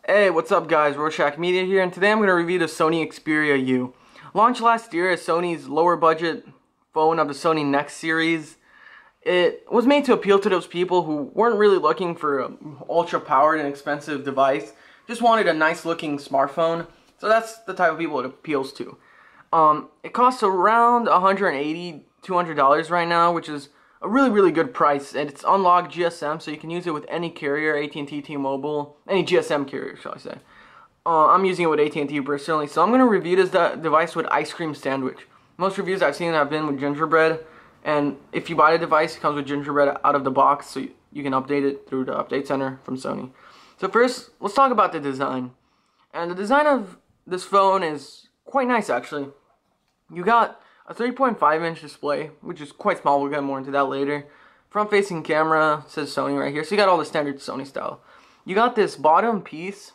Hey, what's up guys, Rorschach Media here, and today I'm going to review the Sony Xperia U. Launched last year as Sony's lower budget phone of the Sony Next series. It was made to appeal to those people who weren't really looking for an ultra powered and expensive device, just wanted a nice looking smartphone. So that's the type of people it appeals to. It costs around $180, $200 right now, which is a really good price, and it's unlocked GSM, so you can use it with any carrier, AT&T, T-Mobile, any GSM carrier, shall I say. I'm using it with AT&T personally, so I'm going to review this device with ice cream sandwich. Most reviews I've seen have been with gingerbread, and if you buy the device, it comes with gingerbread out of the box, so you can update it through the update center from Sony. So first, let's talk about the design. And the design of this phone is quite nice, actually. You got a 3.5-inch display, which is quite small. We'll get more into that later. Front-facing camera, says Sony right here. So you got all the standard Sony style. You got this bottom piece,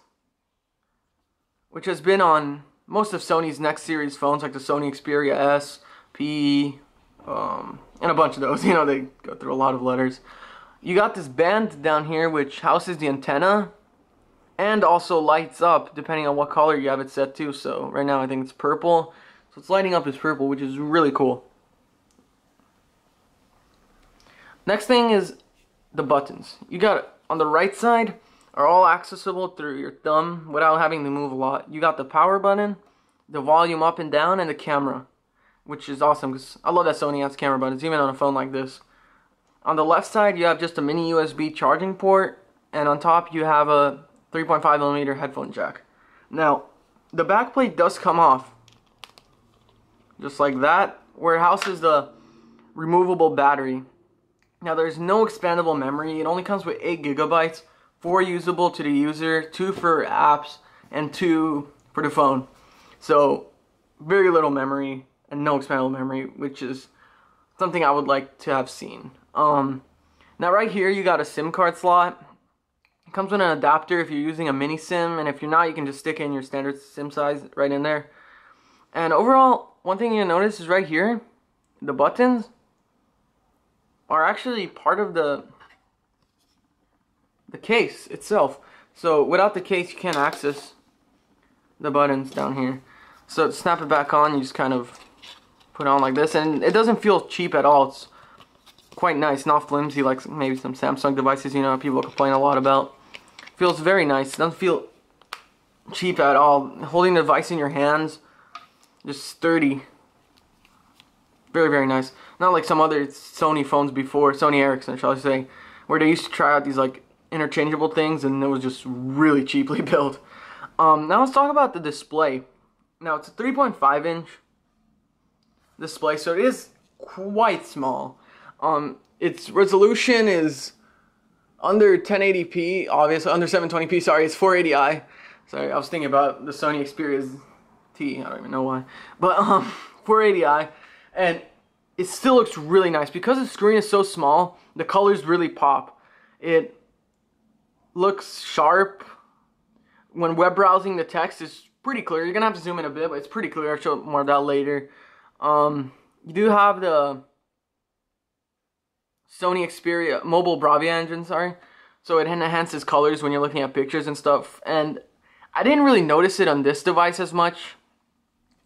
which has been on most of Sony's Next series phones, like the Sony Xperia S, P, and a bunch of those. You know, they go through a lot of letters. You got this band down here, which houses the antenna, and also lights up, depending on what color you have it set to. So right now I think it's purple. So it's lighting up as purple, which is really cool. Next thing is the buttons. You got, on the right side, are all accessible through your thumb without having to move a lot. You got the power button, the volume up and down, and the camera, which is awesome because I love that Sony has camera buttons, even on a phone like this. On the left side, you have just a mini USB charging port, and on top you have a 3.5mm headphone jack. Now, the back plate does come off, just like that, where it houses the removable battery. Now there's no expandable memory. It only comes with 8 GB, 4 usable to the user, 2 for apps, and 2 for the phone. So very little memory and no expandable memory, which is something I would like to have seen. Now right here you got a SIM card slot. It comes with an adapter if you're using a mini SIM, and if you're not, you can just stick in your standard SIM size right in there. And overall, one thing you notice is right here, the buttons are actually part of the case itself. So without the case, you can't access the buttons down here. So to snap it back on, you just kind of put it on like this, and it doesn't feel cheap at all. It's quite nice, not flimsy like maybe some Samsung devices, you know, people complain a lot about. It feels very nice. It doesn't feel cheap at all. Holding the device in your hands, just sturdy. Very nice. Not like some other Sony phones before, Sony Ericsson shall I say, where they used to try out these like interchangeable things and it was just really cheaply built. Now let's talk about the display. Now it's a 3.5-inch display, so it is quite small. Its resolution is under 1080p, obviously, under 720p, sorry, it's 480i. Sorry, I was thinking about the Sony Xperia's T, I don't even know why. But 480i, and it still looks really nice. Because the screen is so small, the colors really pop. It looks sharp. When web browsing, the text is pretty clear. You're gonna have to zoom in a bit, but it's pretty clear. I'll show more of that later. You do have the Sony Xperia mobile Bravia engine, sorry. So it enhances colors when you're looking at pictures and stuff. And I didn't really notice it on this device as much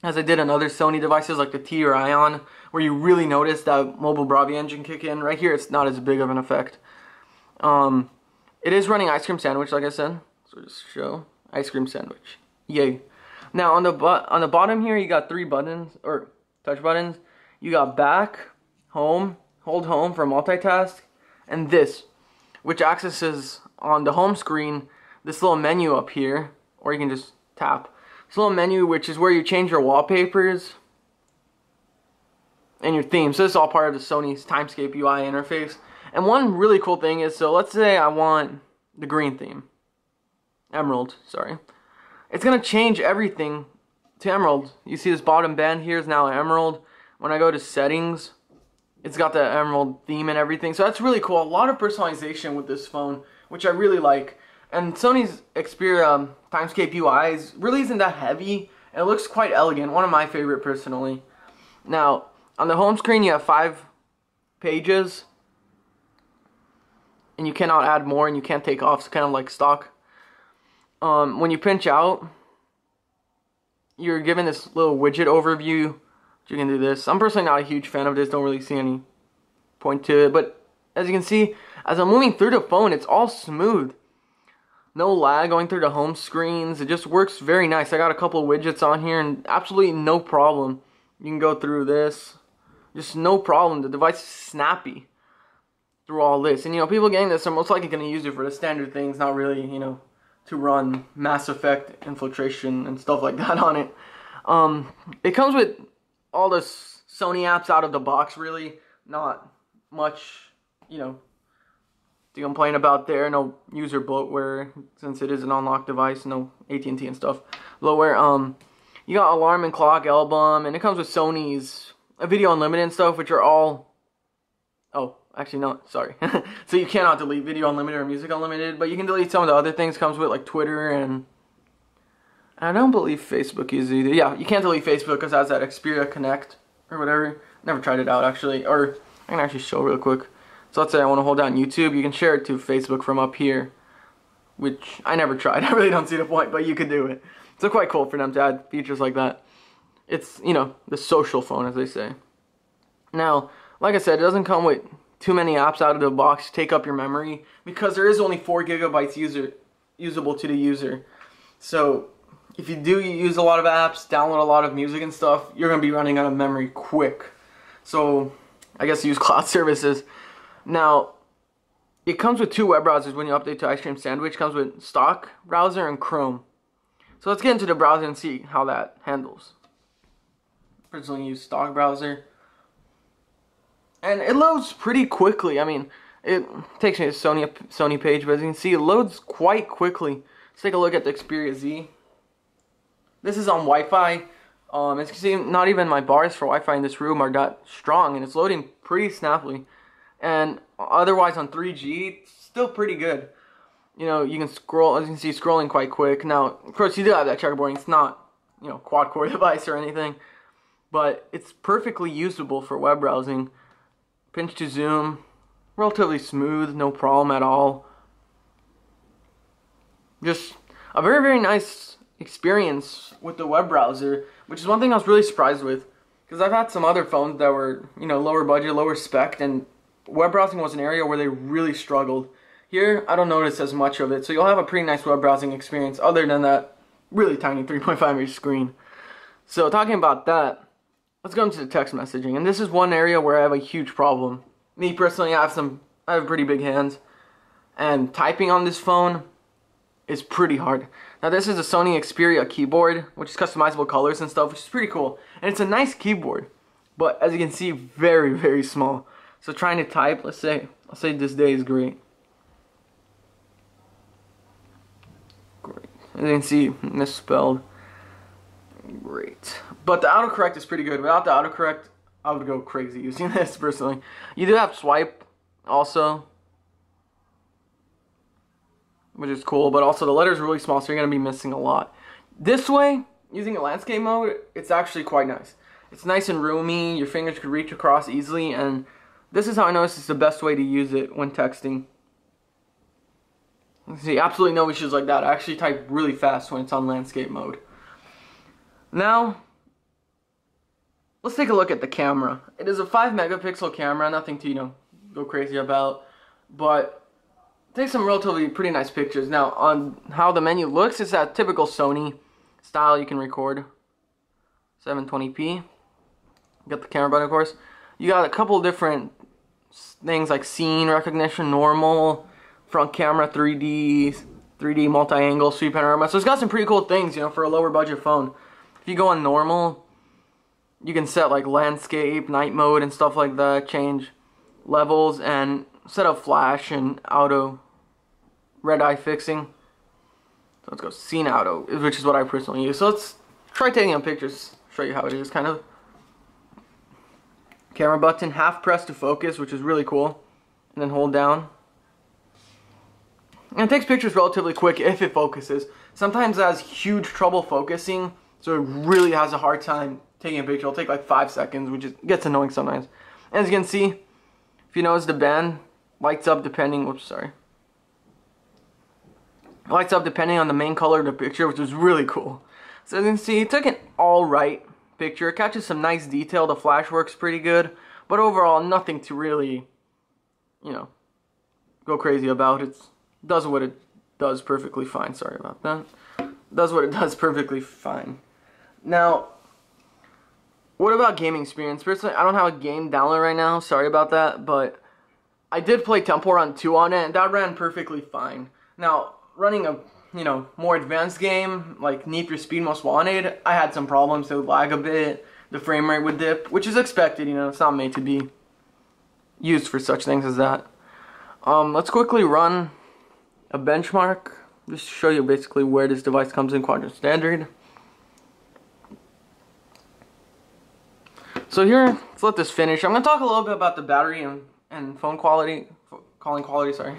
as I did on other Sony devices like the T or Ion, where you really notice that mobile Bravia engine kick in. Right here, it's not as big of an effect. It is running ice cream sandwich, like I said. So just show ice cream sandwich. Yay! Now on the bottom here, you got 3 buttons or touch buttons. You got back, home, hold home for multitask, and this, which accesses on the home screen this little menu up here, or you can just tap. This little menu, which is where you change your wallpapers and your themes. So this is all part of the Sony's Timescape UI interface. And one really cool thing is, so let's say I want the green theme. Emerald, sorry. It's going to change everything to emerald. You see this bottom band here is now emerald. When I go to settings, it's got the emerald theme and everything. So that's really cool. A lot of personalization with this phone, which I really like. And Sony's Xperia Timescape UI really isn't that heavy, and it looks quite elegant. One of my favorite personally. Now, on the home screen you have 5 pages, and you cannot add more and you can't take off. It's kind of like stock. when you pinch out, you're given this little widget overview. You can do this. I'm personally not a huge fan of this. Don't really see any point to it. But as you can see, as I'm moving through the phone, it's all smooth. No lag going through the home screens. It just works very nice. I got a couple of widgets on here and absolutely no problem. You can go through this. Just no problem. The device is snappy through all this. And you know, people getting this are most likely going to use it for the standard things, not really, you know, to run Mass Effect infiltration and stuff like that on it. It comes with all the Sony apps out of the box, really. Not much, you know, to complain about there. No user bloatware, since it is an unlocked device. No AT&T and stuff bloatware. You got alarm and clock album, and it comes with Sony's Video Unlimited and stuff, which are all... Oh, actually no, sorry. So you cannot delete Video Unlimited or Music Unlimited, but you can delete some of the other things. Comes with like Twitter, and I don't believe Facebook is either. Yeah, you can't delete Facebook because it has that Xperia Connect or whatever. Never tried it out actually, or I can actually show real quick. So let's say I want to hold down YouTube, you can share it to Facebook from up here, which I never tried. I really don't see the point, but you could do it. So quite cool for them to add features like that. It's, you know, the social phone, as they say. Now, like I said, it doesn't come with too many apps out of the box to take up your memory, because there is only 4 gigabytes usable to the user. So if you do use a lot of apps, download a lot of music and stuff, you're going to be running out of memory quick. So I guess use cloud services. Now, it comes with 2 web browsers when you update to Ice Cream Sandwich. It comes with stock browser and Chrome. So let's get into the browser and see how that handles. Personally use stock browser. And it loads pretty quickly. I mean, it takes me to the Sony page, but as you can see, it loads quite quickly. Let's take a look at the Xperia Z. This is on Wi-Fi. As you can see, not even my bars for Wi-Fi in this room are that strong, and it's loading pretty snappily. And otherwise on 3G, it's still pretty good. You know, you can scroll, as you can see, scrolling quite quick. Now, of course, you do have that checkerboarding. It's not, you know, quad-core device or anything, but it's perfectly usable for web browsing. Pinch to zoom, relatively smooth, no problem at all. Just a very, very nice experience with the web browser, which is one thing I was really surprised with, because I've had some other phones that were, you know, lower budget, lower spec, and web browsing was an area where they really struggled. Here, I don't notice as much of it, so you'll have a pretty nice web browsing experience other than that really tiny 3.5-inch screen. So talking about that, let's go into the text messaging, and this is one area where I have a huge problem. Me personally, I have pretty big hands, and typing on this phone is pretty hard. Now this is a Sony Xperia keyboard, which is customizable colors and stuff, which is pretty cool, and it's a nice keyboard, but as you can see, very, very small. So trying to type, I'll say this day is great. Great. As you can see, misspelled. Great. But the autocorrect is pretty good. Without the autocorrect, I would go crazy using this personally. You do have swipe also, which is cool, but also the letters are really small, so you're going to be missing a lot. This way, using a landscape mode, it's actually quite nice. It's nice and roomy, your fingers could reach across easily, and this is how I notice it's the best way to use it when texting. You see, absolutely no issues like that. I actually type really fast when it's on landscape mode. Now, let's take a look at the camera. It is a 5-megapixel camera, nothing to, you know, go crazy about, but it takes some relatively pretty nice pictures. Now, on how the menu looks, it's that typical Sony style. You can record 720p. Got the camera button, of course. You got a couple different things like scene recognition, normal, front camera, 3D multi-angle, sweep panorama. So it's got some pretty cool things, you know, for a lower budget phone. If you go on normal, you can set like landscape, night mode and stuff like that, change levels, and set up flash and auto red eye fixing. So let's go scene auto, which is what I personally use. So let's try taking some pictures, show you how it is kind of. Camera button, half press to focus, which is really cool, and then hold down. And it takes pictures relatively quick if it focuses. Sometimes it has huge trouble focusing, so it really has a hard time taking a picture. It'll take like 5 seconds, which gets annoying sometimes. And as you can see, if you notice, the band lights up depending, whoops, sorry. It lights up depending on the main color of the picture, which is really cool. So as you can see, it took an alright picture. It catches some nice detail. The flash works pretty good. But overall, nothing to really, you know, go crazy about. It does what it does perfectly fine. Sorry about that. Does what it does perfectly fine. Now, what about gaming experience? Personally, I don't have a game download right now. Sorry about that. But I did play Temple Run 2 on it, and that ran perfectly fine. Now, running a, you know, more advanced game, like Need for Speed Most Wanted, I had some problems. It would lag a bit. The frame rate would dip, which is expected, you know. It's not made to be used for such things as that. Let's quickly run a benchmark. Just to show you basically where this device comes in quadrant standard. So here, let's let this finish. I'm going to talk a little bit about the battery and phone quality, calling quality, sorry.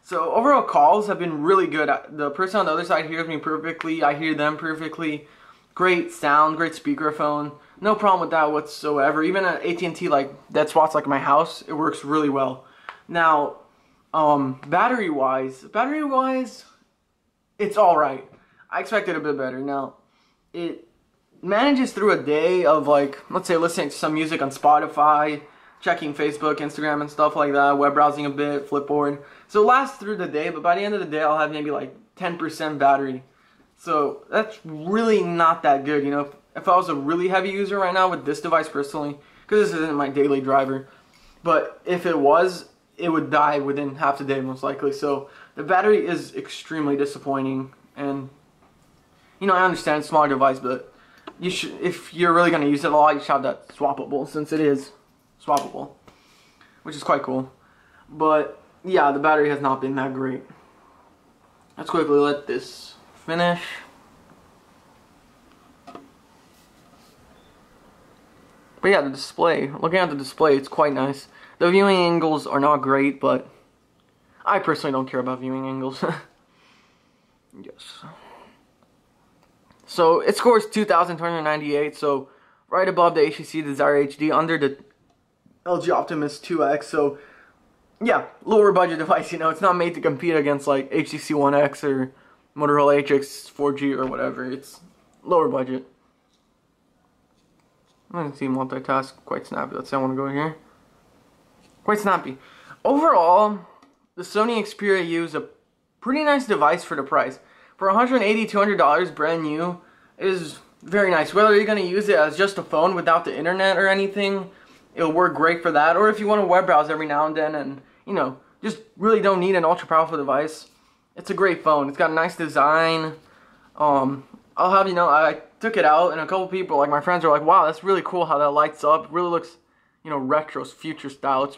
So overall calls have been really good. The person on the other side hears me perfectly. I hear them perfectly. Great sound, great speakerphone. No problem with that whatsoever. Even at AT&T, like dead spots like my house, it works really well. Now, battery-wise, it's alright. I expected a bit better. Now, it manages through a day of, like, let's say listening to some music on Spotify, checking Facebook, Instagram, and stuff like that, web browsing a bit, Flipboard. So it lasts through the day, but by the end of the day, I'll have maybe like 10% battery. So that's really not that good, you know. If I was a really heavy user right now with this device personally, because this isn't my daily driver, but if it was, it would die within half the day most likely. So the battery is extremely disappointing, and you know, I understand it's a smaller device, but you should, if you're really going to use it a lot, you should have that swappable, since it is swappable, which is quite cool. But yeah, the battery has not been that great. Let's quickly let this finish. But yeah, the display, looking at the display, it's quite nice. The viewing angles are not great, but I personally don't care about viewing angles. Yes. So it scores 2,298, so right above the HTC Desire HD, under the LG Optimus 2X. So yeah, lower budget device, you know. It's not made to compete against like HTC One X or Motorola HX 4G or whatever. It's lower budget. I can see multitask quite snappy. Let's say I want to go here. Quite snappy. Overall, the Sony Xperia U is a pretty nice device for the price. For $180, $200 brand new is very nice. Whether you're going to use it as just a phone without the internet or anything, it'll work great for that. Or if you want to web browse every now and then and, you know, just really don't need an ultra powerful device, it's a great phone. It's got a nice design. I'll have you know, I took it out and a couple people, like my friends, are like, wow, that's really cool how that lights up. It really looks, you know, retro, future style. It's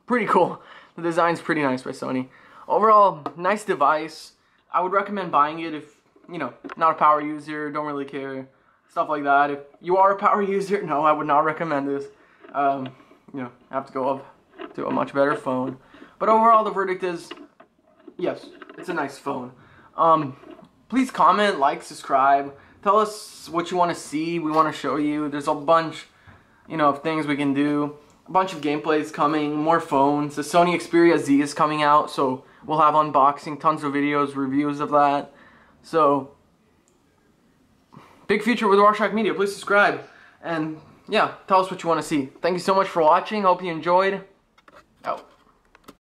pretty cool. The design's pretty nice by Sony. Overall, nice device. I would recommend buying it if, you know, not a power user, don't really care, stuff like that. If you are a power user, no, I would not recommend this. You know, have to go up to a much better phone. But overall, the verdict is, yes, it's a nice phone. Please comment, like, subscribe. Tell us what you want to see. We want to show you. There's a bunch, you know, of things we can do. A bunch of gameplays coming, more phones. The Sony Xperia Z is coming out, so we'll have unboxing, tons of videos, reviews of that. So, big future with Rorschach Media. Please subscribe. And, yeah, tell us what you want to see. Thank you so much for watching. Hope you enjoyed.